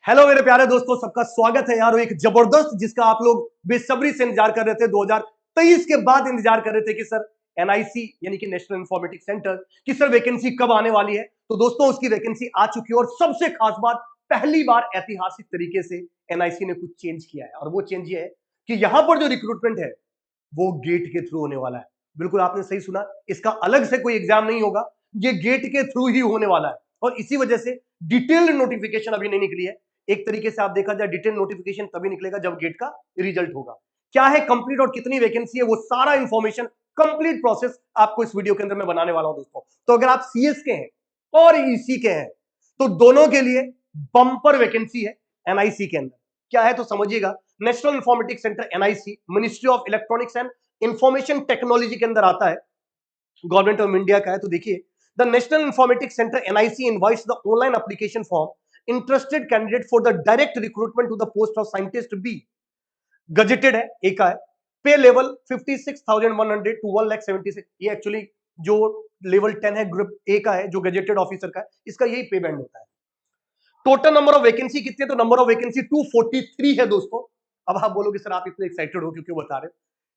Hello मेरे प्यारे दोस्तों, सबका स्वागत है यार। एक जबरदस्त जिसका आप लोग बेसब्री से इंतजार कर रहे थे, 2023 के बाद इंतजार कर रहे थे कि सर एनआईसी यानी कि नेशनल इंफॉर्मेटिक्स सेंटर की सर वैकेंसी कब आने वाली है। तो दोस्तों उसकी वैकेंसी आ चुकी है और सबसे खास बात, पहली बार ऐतिहासिक तरीके से एनआईसी ने कुछ चेंज किया है और वो चेंज ये है कि यहां पर जो रिक्रूटमेंट है वो गेट के थ्रू होने वाला है। बिल्कुल आपने सही सुना, इसका अलग से कोई एग्जाम नहीं होगा, ये गेट के थ्रू ही होने वाला है। और इसी वजह से डिटेल्ड नोटिफिकेशन अभी नहीं निकली है। एक तरीके से आप देखा जाए डिटेल नोटिफिकेशन तभी निकलेगा जब गेट का रिजल्ट होगा। क्या है कंप्लीट और कितनी वैकेंसी है, वो सारा इंफॉर्मेशन कंप्लीट प्रोसेस आपको इस वीडियो के अंदर मैं बनाने वाला हूं दोस्तों। तो अगर आप सीएस के हैं और ईसी के हैं तो दोनों के लिए बम्पर वैकेंसी है एनआईसी के अंदर। क्या है तो समझिएगा, national informatics centre NIC ministry of electronics and information technology के अंदर आता है, गवर्नमेंट ऑफ इंडिया का है। तो देखिए, the national informatics centre NIC invites the online application form interested candidate for the direct recruitment to the post of scientist B. Gazetted है, A का है। पे लेवल 56,100 टू 1,76,000। ये एक्चुअली जो लेवल 10 है ग्रुप ए का है, जो गजेटेड ऑफिसर का है, इसका यही पे बैंड होता है। टोटल नंबर ऑफ वैकेंसी कितनी है तो नंबर ऑफ वैकेंसी 243 है दोस्तों। अब आप बोलोगे सर आप इतने एक्साइटेड हो क्यों बता रहे हो?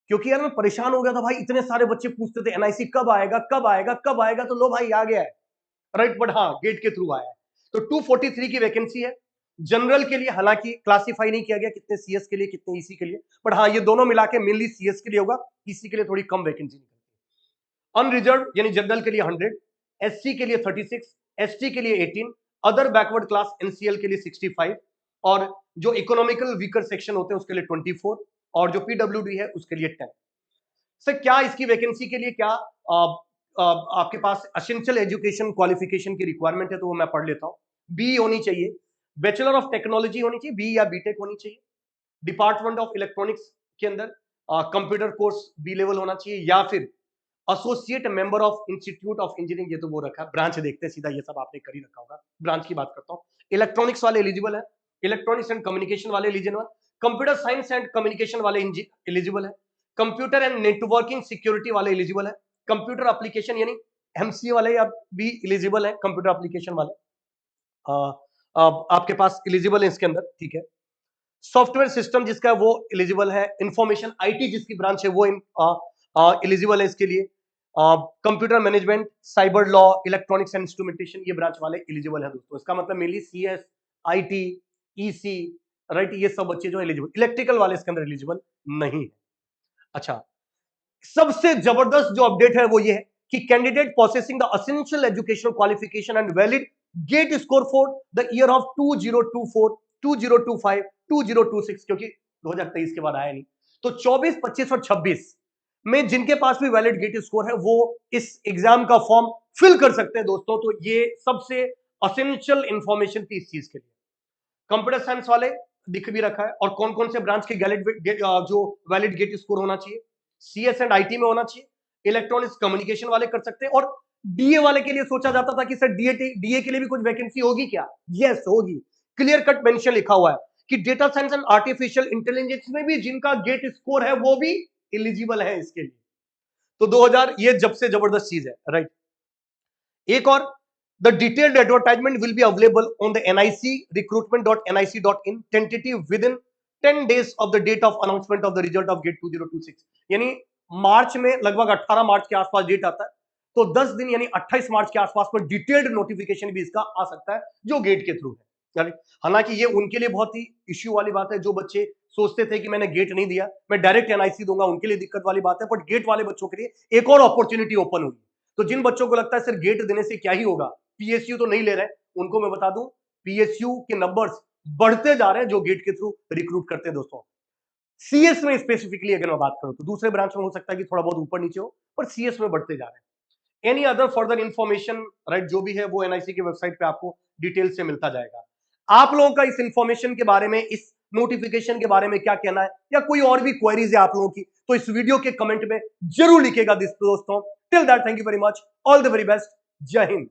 क्योंकि यार मैं परेशान हो गया था भाई, इतने सारे बच्चे पूछते थे एनआईसी कब आएगा कब आएगा कब आएगा, तो लो भाई आ गया है। राइट, बट हाँ गेट के थ्रू आया है। तो 243 की वैकेंसी है जनरल के लिए, हालांकि क्लासिफाई नहीं किया गया कितने सीएस के लिए कितने ईसी के लिए, बट हाँ ये दोनों मिला के मेनली सीएस के लिए होगा, ईसी के लिए थोड़ी कम वैकेंसी निकलती है। अनरिजर्व यानी जनरल के लिए 100, एससी के लिए 36, एसटी के लिए 18, अदर बैकवर्ड क्लास एनसीएल के लिए 65, और जो इकोनॉमिकल वीकर सेक्शन होते हैं उसके लिए 24, और जो पीडब्ल्यूडी है उसके लिए 10। सर क्या इसकी वैकेंसी के लिए क्या आपके पास एसेंशियल एजुकेशन क्वालिफिकेशन की रिक्वायरमेंट है, तो वो मैं पढ़ लेता हूं। बी होनी चाहिए, बैचलर ऑफ टेक्नोलॉजी होनी चाहिए, बी या बीटेक होनी चाहिए। डिपार्टमेंट ऑफ इलेक्ट्रॉनिक्स के अंदर कंप्यूटर कोर्स बी लेवल होना चाहिए, या फिर associate member of institute of engineering, ये तो वो रखा, ब्रांच देखते हैं सीधा, ये सब आपने कर ही रखा होगा। ब्रांच की बात करता हूँ, इलेक्ट्रॉनिक्स वाले एलिजिबल है, इलेक्ट्रॉनिक्स एंड कम्युनिकेशन वाले eligible, computer science and communication वाले एलिजिबल है, कंप्यूटर एंड नेटवर्किंग सिक्योरिटी वाले एलिजिबल है, कंप्यूटर एप्लीकेशन यानी एमसीए वाले अब भी एलिजिबल है, कंप्यूटर एप्लीकेशन वाले आपके पास एलिजिबल है इसके अंदर, ठीक है। सॉफ्टवेयर सिस्टम जिसका वो एलिजिबल है, इंफॉर्मेशन आईटी जिसकी ब्रांच है वो एलिजिबल है इसके लिए, computer management, cyber law, electronics and instrumentation, ये ब्रांच वाले एलिजिबल है दोस्तों। इसका मतलब mainly CS, IT, EC, right, ये सब बच्चे जो एलिजिबल, इलेक्ट्रिकल वाले इसके अंदर एलिजिबल नहीं है। अच्छा, सबसे जबरदस्त जो अपडेट है वो ये है कि candidate processing the essential educational qualification and valid GATE score for the year of 2024, 2025, 2026, क्योंकि 2023 के बाद आया नहीं, तो 24, 25 और 26 में जिनके पास भी वैलिड गेट स्कोर है वो इस एग्जाम का फॉर्म फिल कर सकते हैं दोस्तों। तो ये सबसे असेंशियल इंफॉर्मेशन थी इस चीज के लिए। कंप्यूटर साइंस वाले दिख भी रखा है, और कौन कौन से ब्रांच के जो वैलिड गेट स्कोर होना चाहिए, सीएस एंड आईटी में होना चाहिए, इलेक्ट्रॉनिक्स कम्युनिकेशन वाले कर सकते हैं, और डीए वाले के लिए सोचा जाता था कि सर डीए के लिए भी कुछ वैकेंसी होगी क्या? यस होगी, क्लियर कट मेंशन लिखा हुआ है कि data science and artificial intelligence में भी जिनका गेट स्कोर है वो भी एलिजिबल है इसके लिए। तो 2000 ये जब से जबरदस्त चीज है, राइट। एक और, the detailed advertisement will be available on the nicrecruitment.nic.in tentative within 10 days of the date of announcement of the result of GATE 2026। यानी मार्च में लगभग 18 मार्च के आसपास डेट आता है, तो 10 दिन यानी 28 मार्च के आसपास में डिटेल्ड नोटिफिकेशन भी इसका आ सकता है जो गेट के थ्रू है। हालांकि ये उनके लिए बहुत ही इश्यू वाली बात है, जो बच्चे सोचते थे कि मैंने गेट नहीं दिया मैं डायरेक्ट एनआईसी दूंगा, उनके लिए दिक्कत वाली बात है। बट गेट वाले बच्चों के लिए एक और अपॉर्चुनिटी ओपन हुई। तो जिन बच्चों को लगता है सर गेट देने से क्या ही होगा, पीएसयू तो नहीं ले रहे, उनको मैं बता दूं पीएसयू के नंबर्स बढ़ते जा रहे हैं जो गेट के थ्रू रिक्रूट करते हैं दोस्तों। सीएस में स्पेसिफिकली अगर मैं बात करूं तो दूसरे ब्रांच में हो सकता है कि थोड़ा बहुत ऊपर नीचे हो, पर सीएस में बढ़ते जा रहे हैं। Any other further information, right, जो भी है वो एनआईसी की वेबसाइट पे आपको डिटेल से मिलता जाएगा। आप लोगों का इस इंफॉर्मेशन के बारे में, इस नोटिफिकेशन के बारे में क्या कहना है, या कोई और भी क्वेरीज है आप लोगों की, तो इस वीडियो के कमेंट में जरूर लिखेगा दोस्तों। Till that, thank you very much, all the very best, जय हिंद।